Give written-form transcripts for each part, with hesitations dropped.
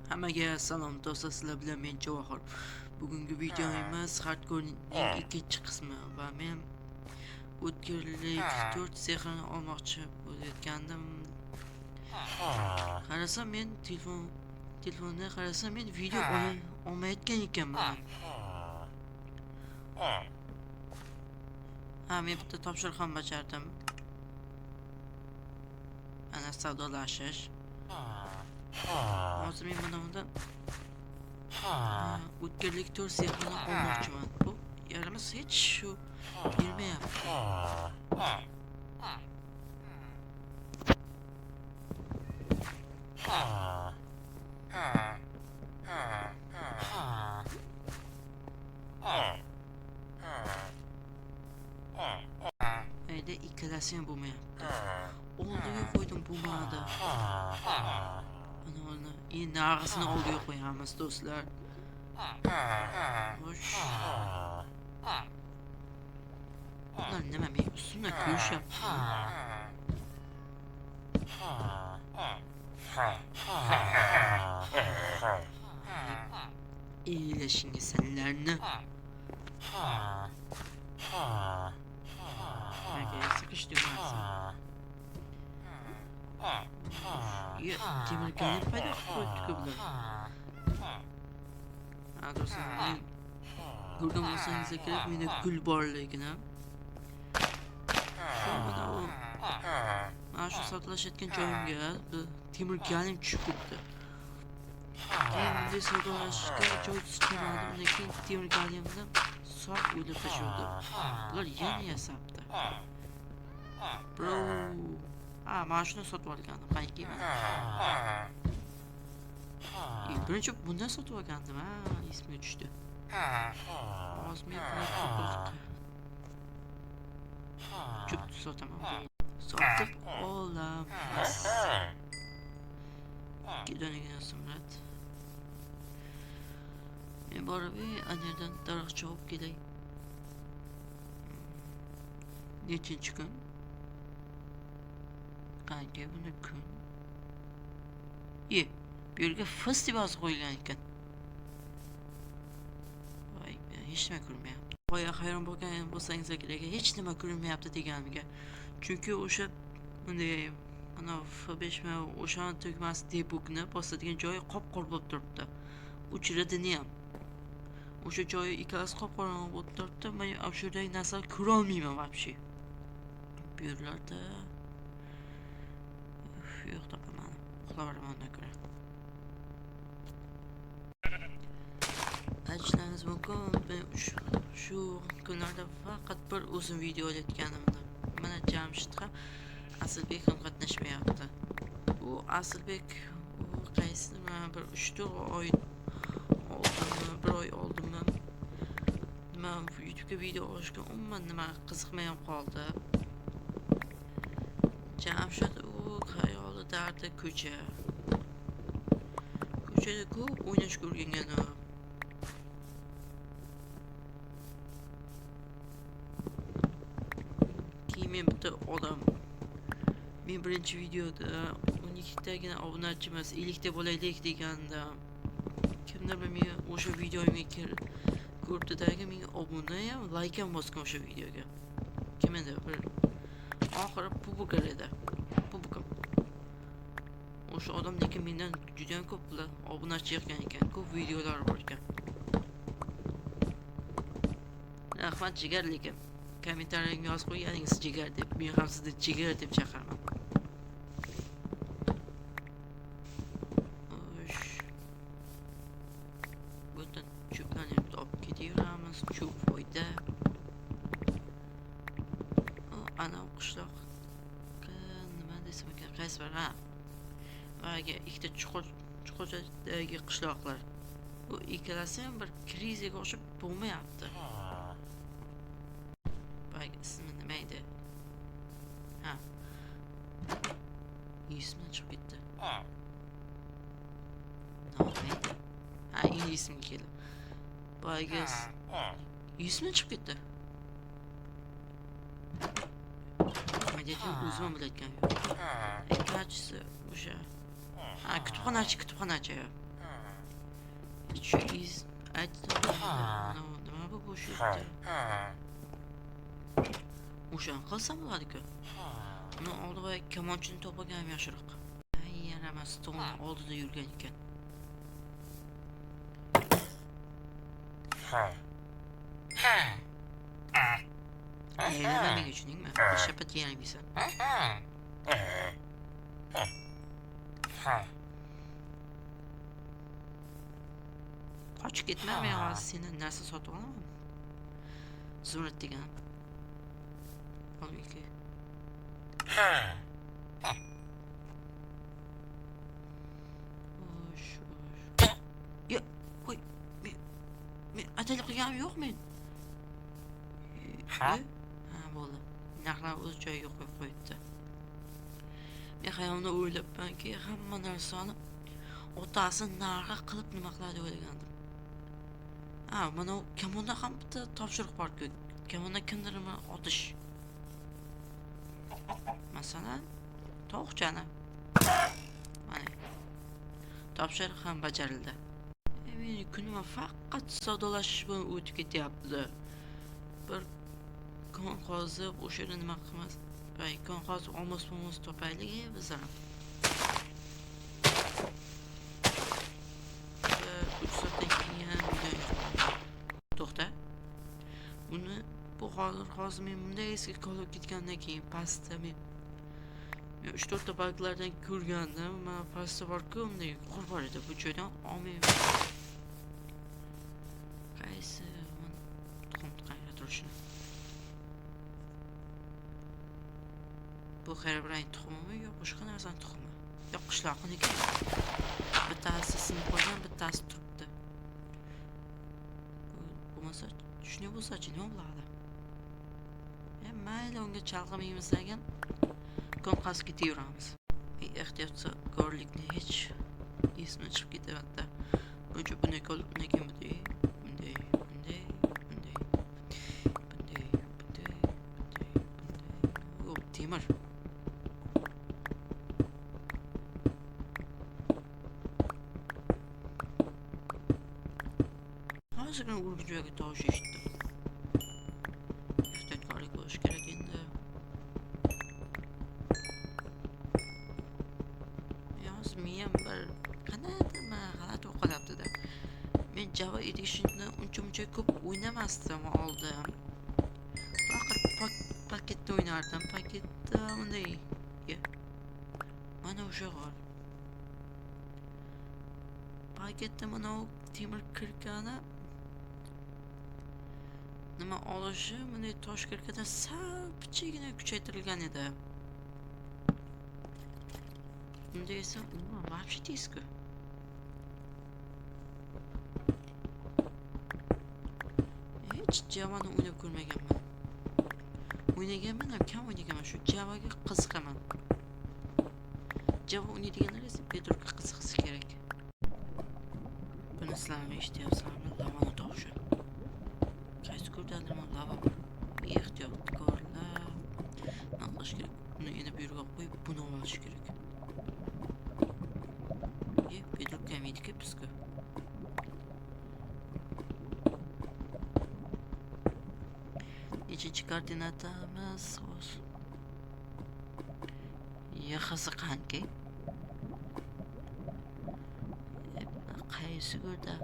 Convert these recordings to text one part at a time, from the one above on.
Hammaga salom do'stlar, sizlar bilan men Javohir. Bugungi videomiz hardcore'ning eng ikkinchi qismi va men o'tkirlik 4 sexini olmoqchi bo'layotgandim. Qarasam men telefonda qarasam men video olmayotgan ekanman. Men bitta topshiriq ham bajardim. Ana savdolashish. Hozir men mana bundan o'tkirlik 4 sexini olmoqchiman. Bu yarimiz hech shu bermayapti. Ayda ikkalasi ham bo'lmayapti. Oldiga qo'ydim, bo'lmadi. Mana endi narxini oldiga qo'yamiz do'stlar. Xo'sh. Ular nima men ustimdan ko'rishyapti? Eylashingga senlarni. Sıkıştırmazsın. Ya temir gelip payda koyduk bunlar. Dostlar men ko'rgan bo'lsangiz kerak, menda gul borligini. Mana u mana shu sotlashayotgan joyimga temir galim tushib ketdi. Endi savdolashishga joy chiqardim, lekin temir galimni sof o'ylab tashladim. Bular yana yasabdi. Bro. Mana shuni sotib olgandim. Qaykiyman. Birinchi bundan sotib olgandim. Esimga tushdi. Hozir men ko'p sotaman. Sotib olamiz. Gidoniga Sumrat. Men borib anerdan daraxt chopib kelay. Nechinchi kun? Qancha buni kun? Bu yerga festival qo'yilgan ekan. Voy, hech nima ko'rmayapti. Boya hayron bo'lgan bo'lsangiz kerak, hech nima ko'rinmayapti deganimga. Chunki o'sha bunday mana F5 ma o'sha tugmasi debugni bosadigan joyi qop-qora bo'lib turibdi. O'chiradini ham. O'sha joyi ikkalasi qop-qorong'i bo'lib turibdi. Men o'shaday narsa ko'ra olmayman вообще. Bu yerlarda yo'q topaman. Uxlaveraman undan ko'ra. Aytishingiz mumkin, men shu kunlarda faqat bir o'zim video olayotganimda. Mana Jamshid ham, Asilbek ham qatnashmayapti. U Asilbek qaysi bir 3-4 oy oldinmi, 1 oy oldinmi nima YouTube'ga video olishga umuman nima qiziqmay ham qoldi. Jamshid u xayoli dardi ko'cha. Ko'chada ko'p o'ynash ko'rgangan u. Men bitta odam. Men birinchi videoda 12 tagina obunachimiz 50 ta bo'laylik deganda kimdir men o'sha videomga ko'rdidagi menga obuna ham, like ham bosgan o'sha videoga. Kimdir bir oxiri Pubugar edi. Pubukam. O'sha odam lekin mendan juda ham ko'p obunachi yig'gan ekan, ko'p videolar bor ekan. Rahmat jigar lekin kommentariyga yozib qo'yganingiz jigar deb, men ham sizni jigar deb chaqiraman. Xo'sh. Bundan cho'plarni olib ketaveramiz, cho'p foyda. Ana qishloqqa nima desam ekan, qaysi bir Vaga ikkita chuqurdagi qishloqlar. Bu ikkalasi ham bir krizaga o'xshab bo'lmayapti. İsmi neydi? İsmi çıkıp gitti. Neydi? İyi ismi geldi. Baygız. İsmi çıkıp gitti. Medyatın uzman biletken yok. Kaçısı bu şey. Kütüphanacı. Shu iz aytdim. Nima bu bo'sh yerda? O'shan qilsam bo'ladi-ku. Uni oldi va kamonchini to'plagan ham yaxshiroq. Yana mas stolni oldida yurgan ekan. Nima menga tushundingmi? Shapat yemaysan. Qochib ketma, men hozir seni narsa sotib olaman. Zumrad degan. Olmayki. Ya, qo'y. Men ataylik qilganim yo'q men. Ha, bo'ldi. Narxlar o'z joyiga qo'yib qo'yibdi. Men xayolimda o'ylabmanki, hamma narsani otasi narxa qilib nima qiladi o'ylagandim. Ha, mana kamonda ham bitta topshiriq bor-ku. Kamonda kimdirni otish. Masalan, tovuqchani. Mana. Topshiriq ham bajarildi. Meni kunim faqat savdolashish bilan o'tib ketyapti. Bir kon qozib o'sha yerda nima qilmas? Kon qozib olmos topaylik biz ham. 3 soatdan keyin to'xta. Uni bu hozir men bunday eski qolib ketgandan keyin pastda men 3-4 ta baglardan ko'rgandim. Mana pastda bor-ku, unday qor bor edi. Bu joydan olmayman. Qaysi tuxum qayerda turishini? Bu Herobrine tuxumimi yo boshqa narsaning tuxumi? Yo qishloqniki. Bittasi sinib qolgan, bittasi turibdi. Bo'lmasa, shuni bo'lsa-chi nima bo'ladi? Mayli, unga chalg'imaymiz degan konqas ketaveramiz. Ehtiyotkorlikni hech esimdan chiqib ketyapti. Buncha bunday qilib, bunday yo'q, temir. Hozirgina urg'u joyga tovush eshitdim. Ehtiyotkorlik bo'lish kerak endi. Miyam bir qanaqadir g'alati o'qilyapti-da. Men Java Edition'ni uncha ko'p o'ynamasdim oldin. Faqat paketda o'ynardim. Paketda bunday. Mana o'sha g'or. Paketda mana u temir kirkani nima olishi, bunday tosh kirkadan sal kichigina kuchaytirilgan edi. Bunda esa umuman вообще tezku. Hech Java'ni o'ynab ko'rmaganman. O'ynaganman ham kam o'ynaganman. Shu Javaga qiziqaman. Java o'ynaydiganlar esa Bedrockga qiziqsa kerak. Buni sizlarmi eshityapsizlarmi? Lavani tovushi. Qaysi ko'rdadirman lava? Ehtiyotkorlar. Nima qilish kerak? Uni yana bu yerga qo'yib, buni olish kerak. Bedrock yemeydik bizga. Nechinchi koordinatamiz olsun. Yaxası qanki? Qaysi ko'rda?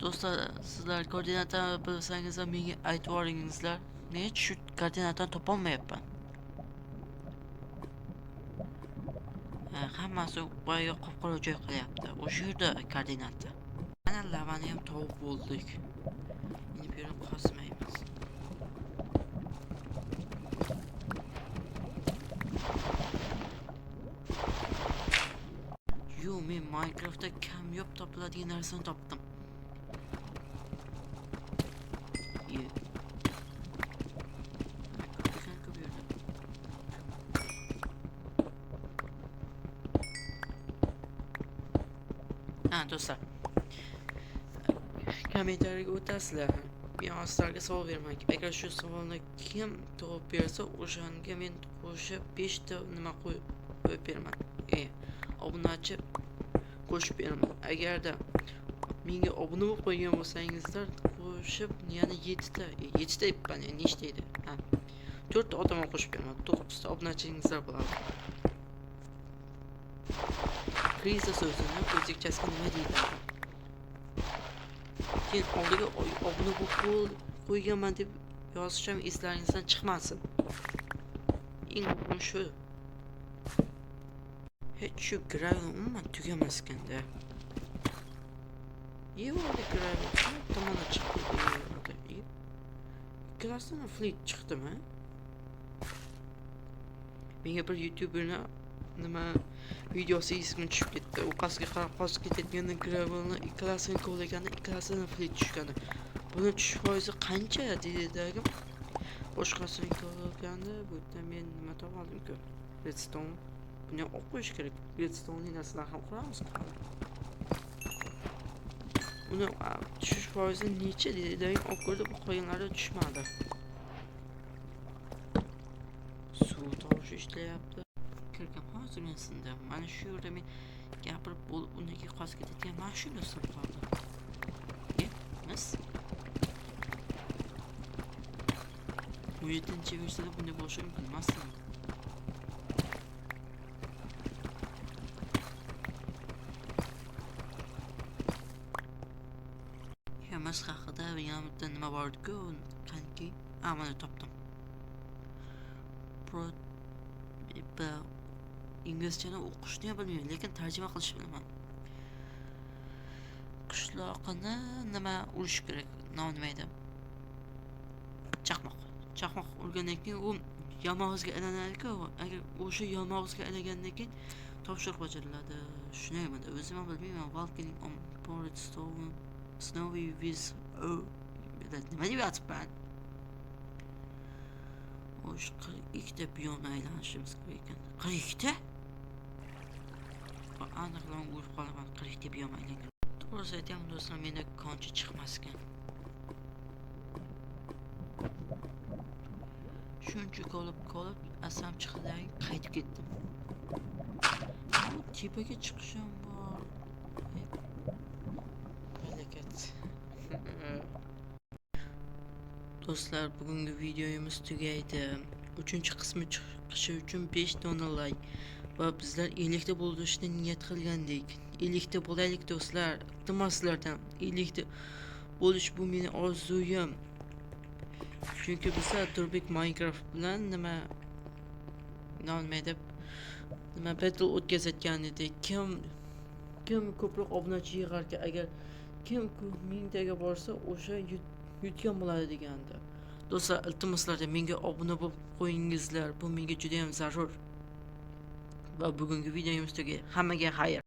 Do'stlar, sizlar koordinatani bilsangiz menga aytib yuboringizlar. Men shu koordinatani topolmayapman. Hammasi boyaga qop-qora joy qilyapti. O'sha yerda koordinata. Mana lavani ham topib bo'ldik. Endi bu yerni qazmaymiz. Yo, men Minecraftda kamyob topiladigan narsani topdim. Do'stlar, kommentariyga o'tasizlar. Men sizlarga savol beraman. Agar shu savolni kim topib bersa, o'shanga men qo'shib 5 ta nima qo'yib beraman. Obunachi qo'shib beraman. Agarda menga obuna bo'lib qo'ygan bo'lsangizlar, qo'shib, ya'ni 7 ta, 7 ta aytman, nechta edi? Ha. 4 ta odamga qo'shib beraman. 9 ta obunachingizlar bo'ladi. Kriza so'zini o'zbekchasiga nima deydi? Keyin oldiga obuna bo'lib qo'yganman deb yozishim eslaringizdan chiqmasin. Eng muhimi shu. Hech shu gravel umuman tugamas ekanda. Yevordi gravel tomona chiqdi. Ikkalasidan fleet chiqdimi? Menga bir youtuberni nima videosi esimga tushib ketdi. U qasga qarab qosib ketayotganda gravelni ikkalasini kovlaganda ikkalasidan fleet tushgandi. Buni tushish foizi qancha dedi. Boshqasini kovlaganda bu yerda men nima topoldim-ku? Redstone. Buni olib qo'yish kerak. Redstone narsalar ham quramiz. Uni tushish foizi necha dedi. Olib ko'rdi, bu qo'yinlari tushmadi. Suv tovushi ishlayapti. Kirgan hozir men sindim. Mana shu yerda men gapirib bo'lib uniki qosib ketgan mashina sinib qoldi. Emas. 17-versiyada bunday bo'lishini bilmasdim. Emas haqida yanimda nima bor-ku, qanki? Mana topdim. İngilizceni o'qishni ham bilmayman, lekin tarjima qilishni bilaman. Qishloqni nima urish kerak? Nima edi? Chaqmoq urgandan keyin u yamog'izga aylanadi-ku. Agar o'sha yamog'izga aylangandan keyin topshiriq bajariladi. Shunaymi? O'zim ham bilmayman. Walking on porridge stone, snowy with nima deb yotibman? O'sha 42 ta biyomga aylanishimiz kerak ekan. 42 ta? Aniqlan o'lib qolaman 40 ta biyomga aylangan. To'g'risi aytaman do'stlar, menda konchi chiqmas ekan. Shuncha qolib asam chiqdidan qaytib ketdim. Tepaga chiqishim bor. Harakat. Do'stlar, bugungi videomiz tugaydi. 3-qismi chiqishi uchun 5 dona like va bizlar 50 ta bo'lishni niyat qilgandik. 50 ta bo'laylik do'stlar. Iltimoslardan 50 ta bo'lish bu meni orzuyim. Chunki bizlar Turbik Minecraft bilan nima battle o'tkazayotgan edik. Kim ko'proq obunachi yig'arkan, agar kim 1000 taga borsa o'sha yutgan bo'ladi degandi. Do'stlar, iltimoslarda menga obuna bo'lib qo'yingizlar. Bu menga juda ham zarur. Va bugungi videomizdagi hammaga xayr.